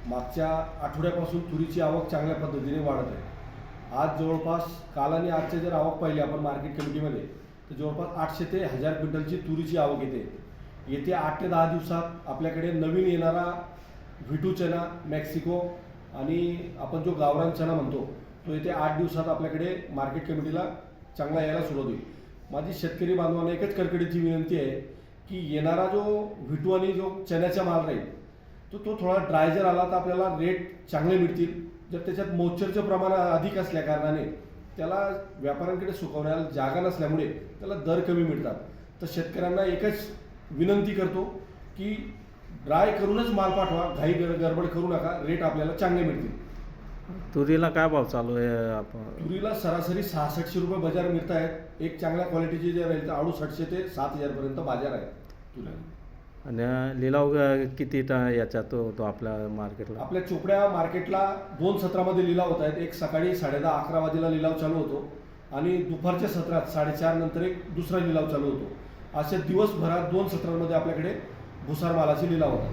मागच्या आठवड्यापासून तुरीची आवक चांगल्या पद्धतीने वाढत आहे. आज जवळपास काल आणि आजचे जर आवक पाहिली आपण मार्केट कमिटीमध्ये तर जवळपास 800 ते 1000 क्विंटलची तुरीची आवक येते. येत्या 8 ते 10 दिवसात आपल्याकडे नवीन येणारा व्हिटू चना, मेक्सिको आणि आपण जो गावरान चना म्हणतो तो येत्या 8 दिवसात आपल्याकडे मार्केट कमिटीला चांगला यायला सुरुवात होईल. माझी शेतकरी बांधवांना एकच कडकडीची विनंती आहे की येणारा जो व्हिटू आणि जो चण्याचा माल राहील तो थोडा ड्राय जर आला तर आपल्याला रेट चांगले मिळतील. जर त्याच्यात मॉइश्चरचं प्रमाण अधिक असल्या कारणाने त्याला व्यापाऱ्यांकडे सुकवण्याला जागा नसल्यामुळे त्याला दर कमी मिळतात. तर शेतकऱ्यांना एकच विनंती करतो की ड्राय करूनच माल पाठवा, घाई गडबड करू नका, रेट आपल्याला चांगले मिळतील. तुरीला काय भाव चालू आहे आपण? तुरीला सरासरी 6600 रुपये बाजार मिळत आहेत. एक चांगल्या क्वालिटीची जर राहील तर 6800 ते 7000 पर्यंत बाजार आहे तुरीला. आणि लिलाव किती याचा तो आपल्या मार्केटला? आपल्या चोपड्या मार्केटला 2 सत्रामध्ये लिलाव होत आहेत. एक सकाळी 10:30-11 वाजेला लिलाव चालू होतो आणि दुपारच्या सत्रात 4:30 नंतर एक दुसरा लिलाव चालू होतो. अशा दिवसभरात 2 सत्रांमध्ये आपल्याकडे भुसार मालाचे लिलाव होतात.